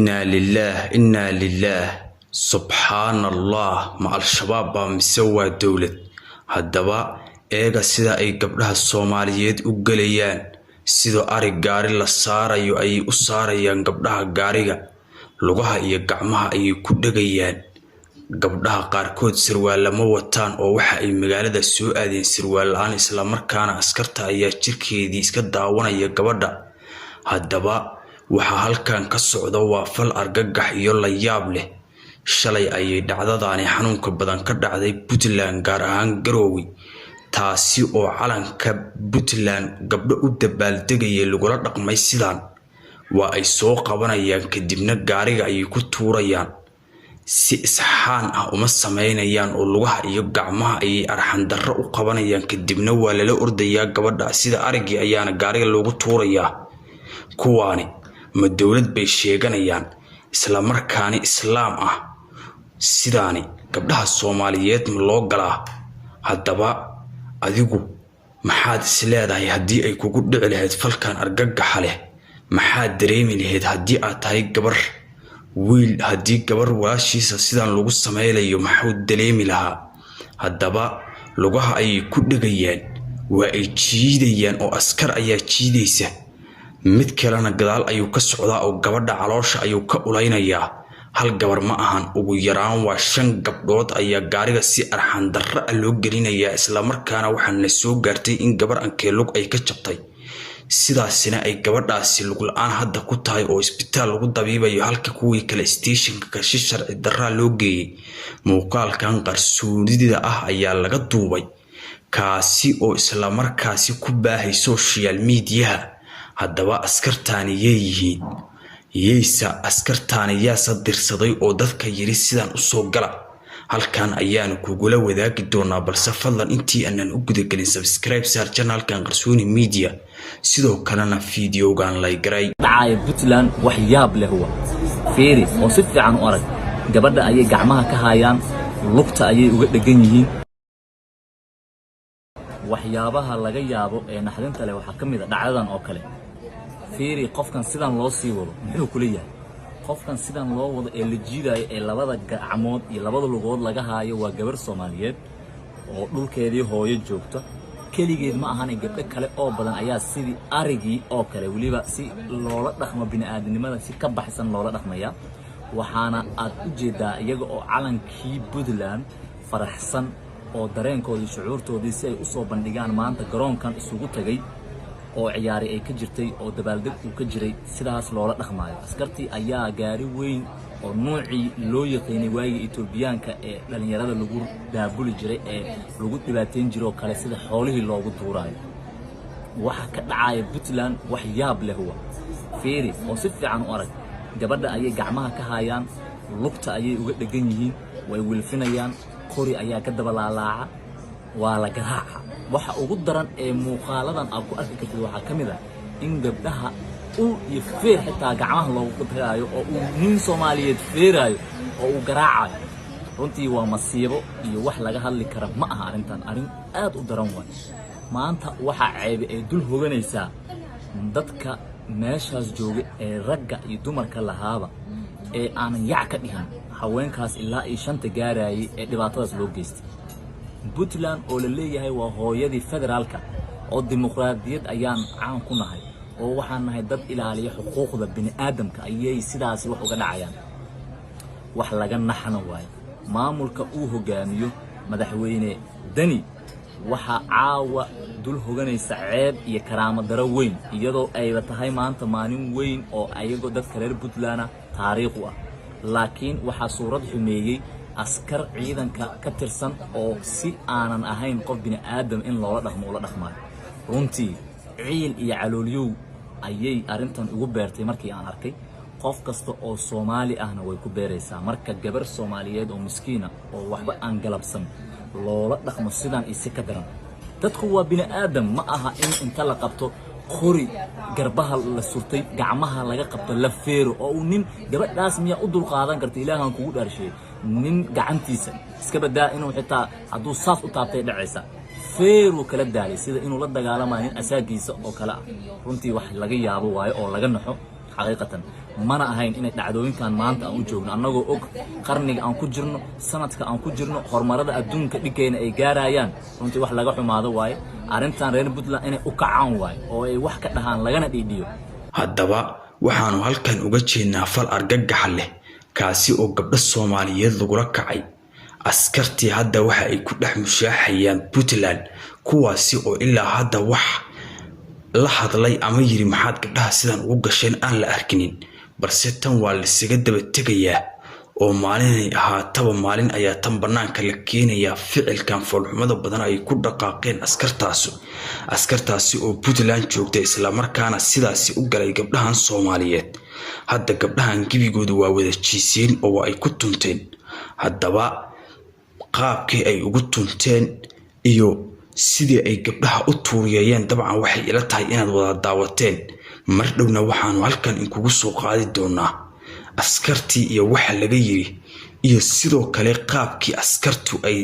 إنا لله سبحان الله مع الشباب مسوى الدولة هدبا إيغا سيدا أي قبلها الصوماليات وقليان سيدو أري قاري لساريو أي أساريان قبلها قاريغا لغاها إيا قعمها أي كودغيان قبلها قاركود سروال لما وطان أو وحا أي مغالة سوء دين سروال الآن إسلام مركانا أسكرتا أي شركي دي إسكت داوانا إيا قبلها هدبا waxaa halkan ka socda waa fal argagax iyo la yaab leh shalay ayay dhacdadaani xanuunka badan ka dhacday Puntland gaar ahaan Garowe taasi oo calanka Puntland gabdho u dabaaldegayay lagula dhaqmay sidaan waa ay soo qabanayaan kadibna gaariga ay ku tuurayaan si isxaan ah uma sameynayaan oo lugaha iyo gacmaha ay arxan darro u qabanayaan kadibna waa la ordayaa gabadha sida arigii ayaana gaariga loogu tuurayaa kuwaani ma dawlad bay sheeganayaan isla markaani islaam ah sidaani gabdhaha Soomaaliyeed ma loo galaa hadaba adigu maxaad isleedahay hadii ay kugu dhici lahayd falkan argagax leh maxaad dareemi lahayd hadii aad tahay gabar wiil hadii gabar walaashiisa sidan lagu sameeyo maxuu dareemi lahaa hadaba lugaha ay ku dhigayaan waa ay jiidayaan oo askar ayaa jiidaysa mid kalena gadaal ayuu ka socdaa oo gabadha caloosha ayuu ka ulaynayaa hal gabar ma ahan ugu yaraan waa 5 gabdhood ayaa gaariga si arxan darro loo gelinayaa isla markaana waxaan la soo gaartay in gabar ankee lug ay ka jabtay sidaasina ay gabadhaasi lug la'aan hadda ku tahay oo isbitaal lagu dabiibayo halka kuwii kale stationka ka sharci darro loo geeyay muuqaalkan qarsoodida ah ayaa laga duubay kaasi oo isla markaasi ku baahay social media haddaba askartaani yeeyihiin yeeysa askartaani yaasa dirsaday oo dadka yiri sidan u soo gala halkan ayaan kugula wadaagi doonaa balse fadlan intii aanan u gudagelin subscribe saar channelkan qarsooni media sidoo kalena fiidiyogan like garay dhacay Puntland wax yaab leh huwa fiiri oo si fiican u arag gabadha ayay gacmaha ka hayaan lugta ayay uga dhagan yihiin waxyaabaha laga yaabo ee naxdinta leh waxa kamid ah dhacdadan oo kale fiiri qofkan sidan loo sii wado muxuu kula yahay qofkan sidan loo wado ee la jiidayo ee labada gacmood iyo labada lugood laga haayo waa gabar Soomaaliyeed oo dhulkeedii hooyo joogta kaligeed ma ahan gabdho kale oo badan ayaa sidii arigii oo kale waliba si loola dhaqmo bini'aadanimada si ka baxsan loola dhaqmaya waxaana aad u jeedaa iyaga oo calankii Puntland faraxsan oo dareenkoodii shucuurtoodii si ay u soo bandhigaan maanta garoonkan isugu tagay oo ciyaari ay ka jirtay oo dabaaldeg uu ka jiray sidaas loola dhaqmaayo askartii ayaa gaari weyn oo noocii loo yaqaanay waayii Itoobiyaanka ee dhalinyarada lagu daabuli jiray ee lagu dhibaateyn jiray kale sida xoolihii loogu tuuraayo waxa ka dhacay Puntland wax yaab leh huwa fiiri oo si fiican u arag gabadha ayay gacmaha ka hayaan lugta ayay uga dhagan yihiin way wilfinayaan qori ayaa ka dabalaalaaca waa la garaaca waxa ugu daran ee muuqaaladan aad ku arki kartid waxa kamid ah in gabdhaha uu iyo feer xitaa gacmaha loogu tagaayo oo uu nin Soomaaliyeed feerayo oo uu garaacayo runtii waa masiibo iyo wax laga hadli kara ma aha arintan arin aad u daran way maanta waxa ceeb ay dul hoganaysaa dadka meeshaas jooga ee ragga iyo dumarka lahaaba ee aan yac ka dhigan haweenkaas ilaa ay 5 gaarayay ee dhibaatadaas loo geystay Puntland oo la leeyahay waa hooyadii federaalka oo dimuqraadiyad ayaan caan ku nahay oo waxaan nahay dad ilaaliya xuquuqda bini'aadamka ayay sidaas wax uga dhacayaan wax laga naxno waay maamulka uu hogaamiyo madaxweyne Dani waxa caawa dul hoganaysa ceeb iyo karaamo daro weyn iyadoo ay tahay maanta maalin weyn oo ayagoo dadka reer Puntland taariikh u ah laakiin waxa suurad xumeeyay askar ciidanka ka tirsan oo si aanan ahayn qof bini'aadam in loola dhaqmo ula dhaqmaan runtii ciil iyo calooliyow ayay arintan ugu beertay markii aan arkay qof kasta oo Soomaali ahna way ku beeraysaa marka gabar Soomaaliyeed oo miskiina oo waxba aan galabsan loola dhaqmo sidan isi ka daran dadku waa bini'aadam ma aha in inta la qabto qori garbaha la surtay gacmaha laga qabto la feero oo nin gabadhaas miya u dul qaadan karta ilaahan kugu dhaarshay nin gacantiisa iska badaa inuu xitaa haduu saaf u taabtay dhacaysa feero kala daalay sida inuu la dagaalamayo nin asaagiisa oo kala runtii wax laga yaabo waayo oo laga naxo xaqiiqatan mana ahayn inay dhacdooyinkan maanta aan u joogno annagoo og qarniga aan ku jirno sanadka aan ku jirno horumarada adduunka dhigayna ay gaarayaan runtii wax laga xumaado waaye arrintan reer Puntland inay u kacaan waaye oo ay wax ka dhahaan lagana dhiidhiyo haddaba waxaanu halkan uga jeednaa fal argagax leh kaasi oo gabdho Soomaaliyeed lagula kacay askartii hadda waxa ay ku dhex mushaaxayaan Puntland kuwaasi oo ilaa hadda wax la hadlay ama yiri maxaad gabdhaha sidan ugu gasheen aan la arkinin balse tan waa la isaga daba tegayaa oo maalinay ahaataba maalin ayaa tan banaanka la keenayaa ficilkan foolxumada badan ay ku dhaqaaqeen askartaasi oo Puntland joogtay isla markaana sidaasi u galay gabdhahan Soomaaliyeed hadda gabdhahan gibigoodu waa wada jiiseen oo ay ku tunteen haddaba qaabkii ay ugu tunteen iyo sidii ay gabdhaha u tuuriyeen dabcan waxay ila tahay inaad wada daawateen mar dhowna waxaanu halkan inkugu soo qaadi doonaa askartii iyo waxa laga yiri iyo sidoo kale qaabkii askartu ay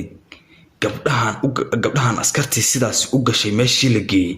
gabdhahan askartii sidaas u gashay meeshii la geeyay